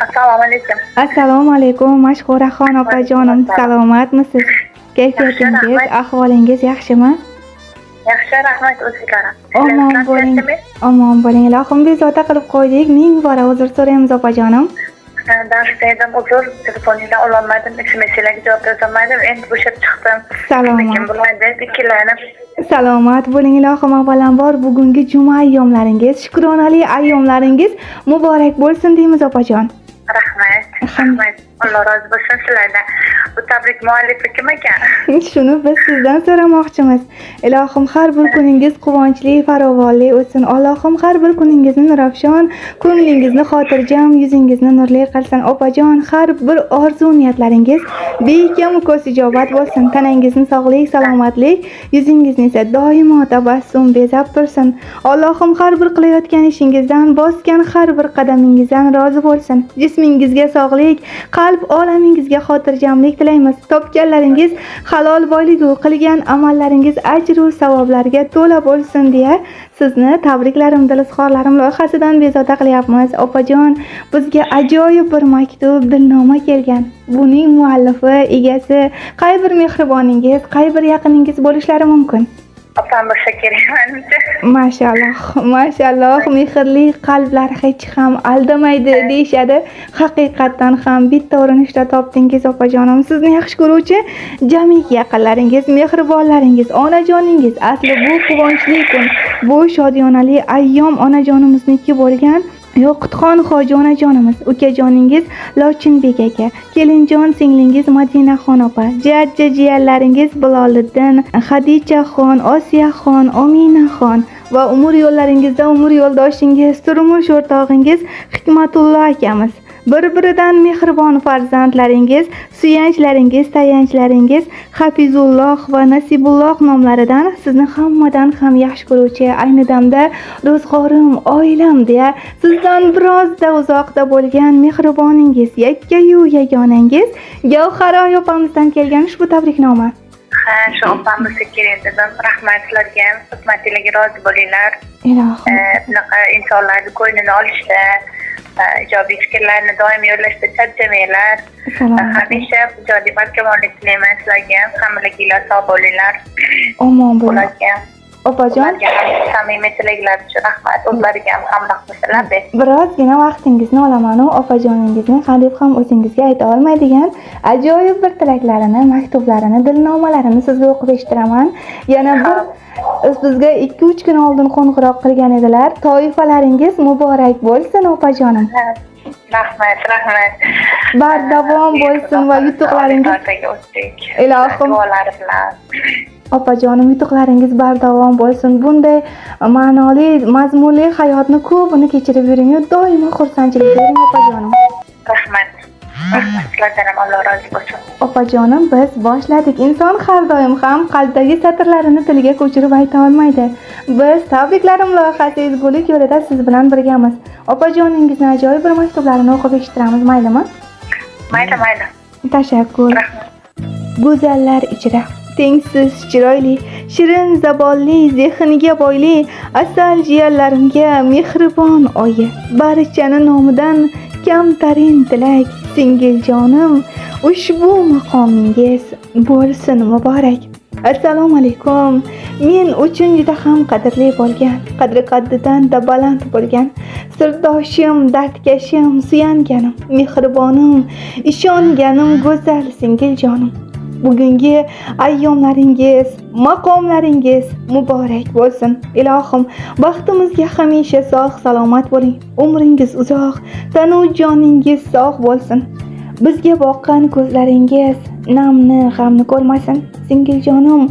Assalomu alaykum. Assalomu alaykum Mashhuraxon opajonim, salomatmisiz? Kayfiyatingiz, ahvolingiz yaxshimi? Yaxshi, rahmat o'zingizga. Omon bo'ling. Omon bo'ling. Ilohim bezovta qilib qo'ydik. Ming bora uzr so'raymiz opajonim. Darsda edim, uzr, telefoningdan ololmadim, SMS-larga javob berolmadim. Endi bo'shab chiqdim. Salomat. Lekin bo'lmaydi, ikkilanib. Salomat bo'ling ilohim. Avvalambor bugungi juma ayyomlaringiz, shukronali ayyomlaringiz muborak bo'lsin deymiz opajon. Rahmat. Rahmat. Alloh rozi bo'lsin sizlardan. Bu tabrik muallifi kim ekan? Shuni biz sizdan so'ramoqchimiz. Ilohim har bir kuningiz quvonchli, farovonli o'tsin. Allohim har bir kuningizni nurafshon, ko'nglingizni xotirjam, yuzingizni nurli qilsin. Opajon, har bir orzu niyatlaringiz beixtiyor ko'z ijobat bo'lsin. Tanangizni sog'lik, salomatlik, yuzingizni esa doimo tabassum bezab tursin. Allohim har bir qilayotgan ishingizdan, bosgan har bir qadamingizdan rozi bo'lsin. Jismingizga sog'lik, qalb olamingizga xotirjamlik tilaymiz. Topganlaringiz halol boyligu, qilgan amallaringiz ajr va savoblarga to'la bo'lsin deya sizni tabriklarim, dilizhorlarim loyihasidan bezovta qilyapmiz. Opajon, bizga ajoyib bir maktub, dilnoma kelgan. Buning muallifi, egasi qay bir mehriboningiz, qay bir yaqiningiz bo'lishlari mumkin? Opam bo'lsa kerak menimcha. Mashalloh, mashalloh, mehrli qalblar hech ham aldamaydi deyshadi. Haqiqatan ham bitta urinishda topdingiz opajonim. Sizni yaxshi ko'ruvchi jamiki yaqinlaringiz, mehribonlaringiz, onajoningiz. Asli bu quvonchli kun, bu shodiyonali ayyom onajonimizniki bo'lgan. Yoqutxon hoji onajonimiz, ukajoningiz Lochinbek aka, kelinjon singlingiz Madinaxon opa, jajja jiyanlaringiz Biloliddin, Xadichaxon, Osiyaxon, Ominaxon va umr yo'llaringizda umr yo'ldoshingiz, turmush o'rtog'ingiz Hikmatullo akamiz. Bir-biridan mehribon farzandlaringiz, suyanchlaringiz, tayanchlaringiz Hafizulloh va Nasibulloh nomlaridan sizni hammadan ham yaxshi ko'ruvchi, ayni damda ro'zg'orim, oilam deya sizdan birozda uzoqda bo'lgan mehriboningiz, yakkayu yagonangiz Gavharoy opamizdan kelgan ushbu tabriknoma. Ha, shu opam bo'lsa kerak dedim. Rahmat sizlarga, xizmatingizga rozi bo'linglar. Ilohim. Bunaqa insonlarni ko'nglini olishda, ijobiy fikrlarni doim yo'llashda charchamanglar. Hamisha ijodiy barkamollik tilayman sizlarga. Hammaliginglar sog' bo'linglar. Omon bo'ling. Opajon, samimiy tilaklar uchun rahmat. O'zlariga ham hamroh bo'lsinlar. birozgina vaqtingizni olaman u opajoningizni hadeb ham o'zingizga ayta olmaydigan ajoyib bir tilaklarini, maktublarini, dilnomalarini sizga o'qib eshitiraman. Yana bir bizga 2-3 kun oldin qo'ng'iroq qilgan edilar. Toifalaringiz muborak bo'lsin opajonim. Rahmat, rahmat. Bardavom bo'lsin va yutuqlaringiz ilohim opajonim, yutuqlaringiz bardavom bo'lsin. Bunday ma'noli, mazmunli hayotni ko'pini kechirib yuring, doimo xursandchilik bering opajonim. Rahmat. Sizlardan ham Alloh rozi bo'lsin. Opajonim, biz boshladik. Inson har doim ham qalbdagi satrlarini tilga ko'chirib ayta olmaydi. Biz tabriklarim loyihasi ezgulik yo'lida siz bilan birgamiz. Opajoningizni ajoyib bir maktublarini o'qib eshittiramiz, maylimi? Mayli, mayli. Tashakkur. Go'zallar ichra tengsiz chiroyli, shirin zabonli, zehniga boyli, asal jiyanlarimga mehribon oyi, barchani nomidan kamtarin tilak, singiljonim, ushbu maqomingiz bo'lsin muborak. Assalomu alaykum. Men uchun juda ham qadrli bo'lgan, qadri qaddidan da baland bo'lgan, sirdoshim, dardkashim, suyanganim, mehribonim, ishonganim go'zal singiljonim. Bugungi ayyomlaringiz, maqomlaringiz muborak bo'lsin. Ilohim, baxtimizga hamisha sog' salomat bo'ling. Umringiz uzoq, tanu joningiz sog' bo'lsin. Bizga boqqan ko'zlaringiz namni, g'amni ko'rmasin. Singiljonim,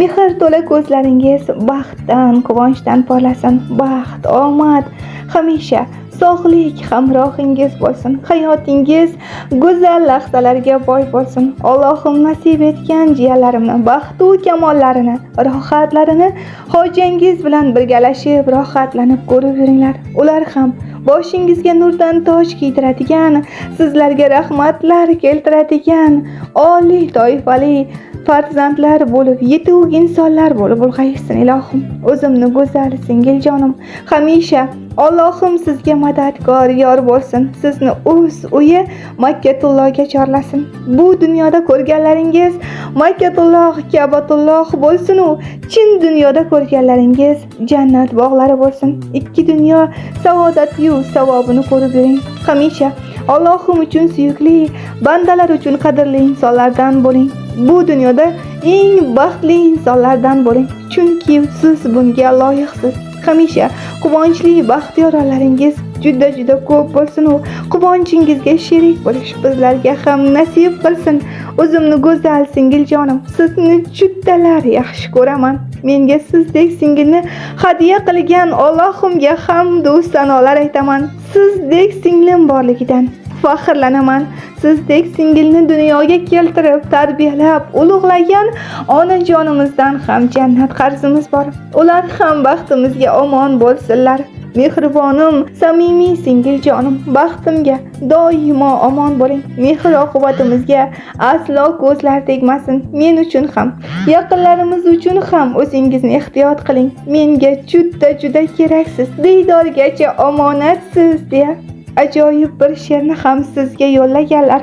mehr to'la ko'zlaringiz baxtdan, quvonchdan porlasin. Baxt, omad hamisha sog'lik hamrohingiz bo'lsin. Hayotingiz go'zal lahzalarga boy bo'lsin. Allohim nasib etgan jiyanlarimni, baxtu kamollarini, rohatlarini hojangiz bilan birgalashib, rohatlanib ko'rib yuringlar. Ular ham boshingizga nurdan toj kiydiradigan, sizlarga rahmatlar keltiradigan oliy toifali farzandlar bo'lib, yetuk insonlar bo'lib ulg'ayishsin ilohim. O'zimni go'zal singiljonim, hamisha Allohim sizga madadkor yor bo'lsin. Sizni o'z uyi Makkatullohga chorlasin. Bu dunyoda ko'rganlaringiz Makkatulloh, Ka'batulloh bo'lsin u chin dunyoda ko'rganlaringiz jannat bog'lari bo'lsin. Ikki dunyo saodat-yu savobini ko'rib yuring. Hamisha Allohim uchun suyukli, bandalar uchun qadrli insonlardan bo'ling. Bu dunyoda eng baxtli insonlardan bo'ling. Chunki siz bunga loyiqsiz. Hamisha quvonchli, baxtiyor onlaringiz juda ko'p bo'lsin u. Quvonchingizga sherik bo'lish bizlarga ham nasib qilsin. O'zimni go'zal singiljonim, sizni judalar yaxshi ko'raman. Menga sizdek singilni hadya qilgan Allohimga hamd va sanolar aytaman. Sizdek singlim borligidan faxrlanaman. Sizdek singilni dunyoga keltirib, tarbiyalab, ulug'lagan onajonimizdan ham jannat qarzimiz bor. Ular ham baxtimizga omon bo'lsinlar. Mehribonim, samimiy singiljonim, baxtimga doimo omon bo'ling. Mehr oqibatimizga aslo ko'zlar tegmasin. Men uchun ham, yaqinlarimiz uchun ham o'zingizni ehtiyot qiling. Menga juda keraksiz, diydorgacha omonatsiz deya ajoyib bir she'rni ham sizga yo'llaganlar.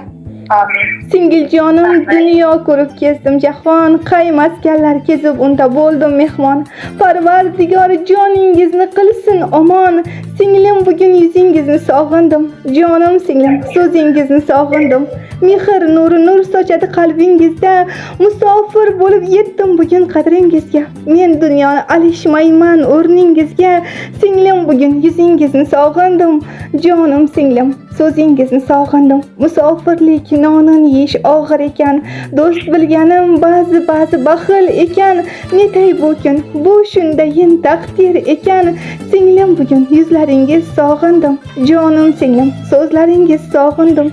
Amin. Singiljonim, dunyo ko'rib kezdim jahon, qay maskanlar kezib unda bo'ldim mehmon. Parvardigor joningizni qilsin omon. Singlim, bugun yuzingizni sog'indim. Jonim singlim, so'zingizni sog'indim. Mehr nuri nur sochadi qalbingizda. Musofir bo'lib yetdim bugun qadringizga. Men dunyoni alishmayman o'rningizga. Singlim, bugun yuzingizni sog'indim. Jonim singlim, so'zingizni sog'indim. Musofirlik nonin yeyish og'ir ekan. Do'st bilganim ba'zi baxil ekan. Netay bu kun, bu shundayin taqdir ekan. Singlim, bugun yuzlaringiz sog'indim. Jonim singlim, so'zlaringiz sog'indim.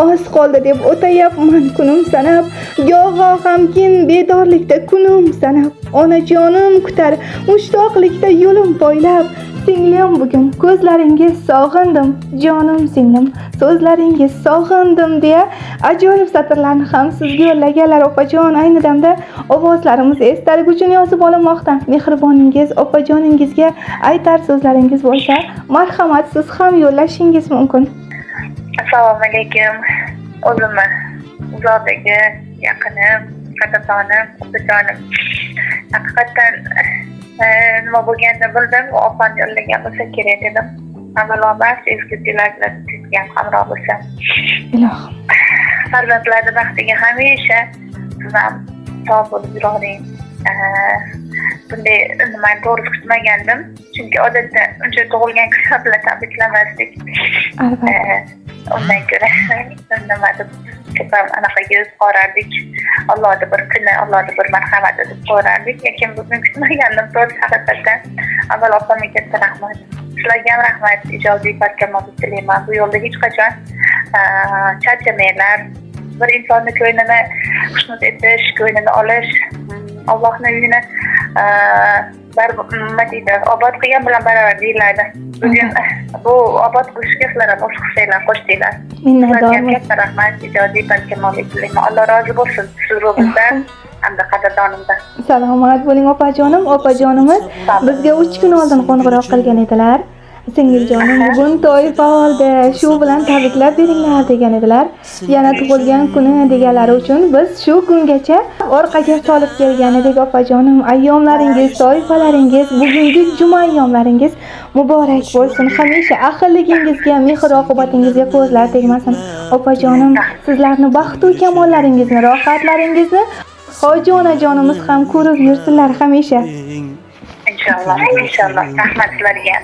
Oz qoldi deb o'tayapman kunim sanab. Go'g'o g'amgin bedorlikda kunim sanab. Onajonim kutar mushtoqlikda yo'lim poylab. Singlim, bugun ko'zlaringiz sog'indim. Jonim singlim, so'zlaringiz sog'indim deya ajoyib satrlarni ham sizga yo'llaganlar opajon. Ayni damda ovozlarimiz estalg'uchini yozib olinmoqda. Mehriboningiz opajoningizga aytar so'zlaringiz bo'lsa, marhamat siz ham yo'llashingiz mumkin. Assalomu alaykum. O'zimni uzoqdagi yaqinim, qadrdonim, opajonim. Haqiqatan nima bo'lganini bildim, opam yo'llagan bo'lsa kerak dedim. Avvalo barcha ezgu tilaklar sizga hamroh bo'lsin. Ilohim. Farzandlarning baxtiga hamisha siz ham sog' bo'lib yuring. Bunday nimani to'g'ri kutmagandim. Chunki odatda uncha tug'ilgan kunlar bilan tabriklamasdik. Albatta. Ondan ko'ra nimadir ko'pam anaqa yuz qorardik. Allohning bir kuni, Allohning bir marhamati deb qo'rardik. Lekin bugun kutmagandim to'g'ri haqiqatan. Avval opamga katta rahmat. Sizlarga ham rahmat. Ijobiy barkamol tilayman. Bu yo'lda hech qachon charchamanglar. Bir insonni ko'nglini xushnud etish, ko'nglini olish, Allohning uyini nima deydi, obod qilgan bilan barobar deyiladi. Bugun bu obod qilishga sizlar ham o'z hissanglar qo'shdinglar. Minnatdorman. Katta rahmat, ijodiy barkamollik tilayman. Alloh rozi bo'lsin siz bizdan hamda qadrdonimdan. Salomat bo'ling opajonim. Opajonimiz bizga 3 kun oldin qo'ng'iroq qilgan edilar. Singiljonim, bugun to'y oldi, shu bilan tabriklab beringlar degan edilar. Yana tug'ilgan kuni deganlari uchun biz shu kungacha orqaga solib kelgan edik opajonim. Ayyomlaringiz, to'yfalaringiz, bugungi juma ayyomlaringiz muborak bo'lsin. Hamisha ahilligingizga, mehr oqibatingizga ko'zlar tegmasin. Opajonim, sizlarni baxtu kamollaringizni, rohatlaringizni hoji onajonimiz ham ko'rib yursinlar hamisha. Inshaalloh, inshaalloh. Rahmat sizlarga.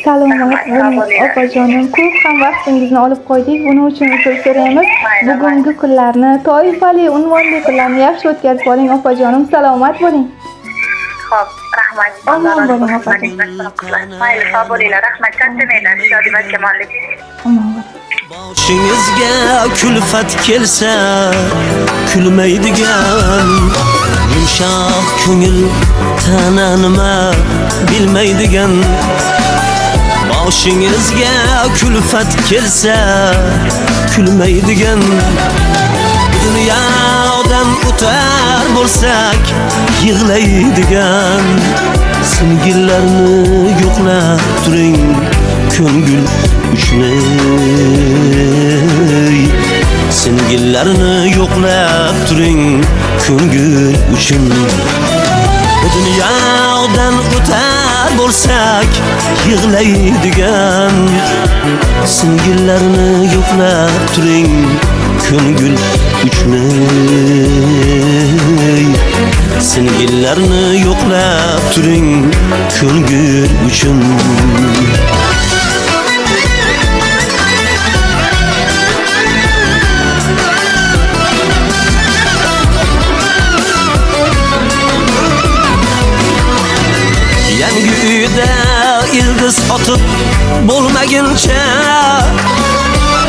Salomat bo'ling opajonim. Ko'p ham vaqtingizni olib qo'ydik. Buning uchun uzr so'raymiz. Bugungi kunlarni, toifali, unvonli kunlarni yaxshi o'tkazib oling opajonim. Salomat bo'ling. Xo'p, rahmat. Omon bo'ling opajonim. Mayli, sog' bo'linglar. Rahmat, charchamanglar. Ijodiy barkamollik. Omon bo'ling. Boshingizga kulfat kelsa, kulmaydigan yumshoq ko'ngil tana nima bilmaydigan. Boshingizga kulfat kelsa, kulmaydigan. Dunyoda Dünyavdan o'tar bo'lsak yig'laydigan Singillarni yo'qlab turing ko'ngil uchun Singillarni yo'qlab turing ko'ngil uchun Dünyavdan o'tar bo'lsak yig'laydigan Singillarni yo'qlab turing ko'ngil uchun Singillarni yo'qlab turing ko'ngil uchun Yangi uyda ildiz otib bo'lmaguncha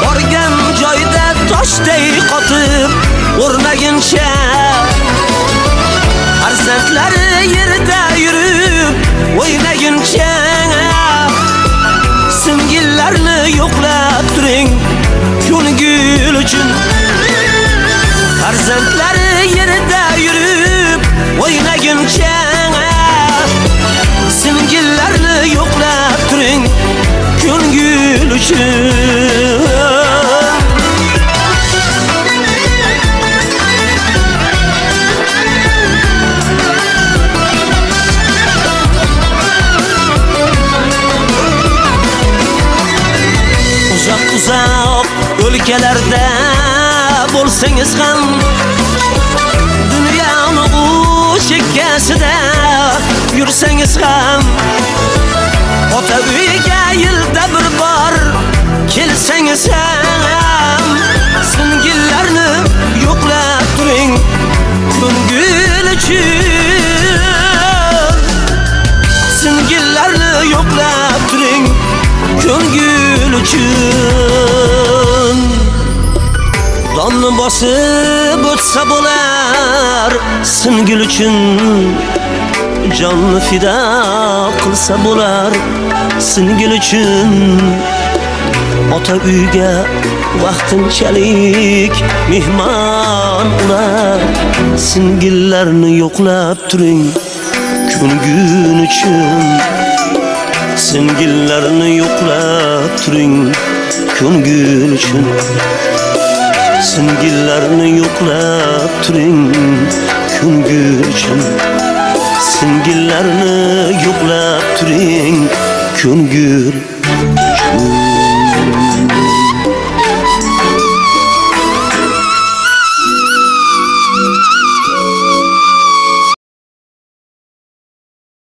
borgan joyda toshday qotib o'rnaguncha farzandlari yerda yurib o'ynaguncha singillarni yo'qlab turing ko'ngil uchun farzandlari yerda yurib o'ynaguncha Singillarni yo'qlab turing ko'ngil uchun Uzoq o'lkalarda bo'lsangiz ham dunyoni u chekkasida yursangiz ham ota uyga yilda bir bor kelsangiz ham singillarni yo'qlab turing ko'ngil uchun singillarni yo'qlab turing ko'ngil uchun donni bosib o'tsa bo'lar singil uchun Jonni fida qilsa bo'lar singil uchun ota uyga vaqtinchalik mehmon ular singillarni yo'qlab turing ko'ngil uchun singillarni yo'qlab turing ko'ngil uchun singillarni yo'qlab turing ko'ngil uchun Singillarni yo'qlab turing ko'ngil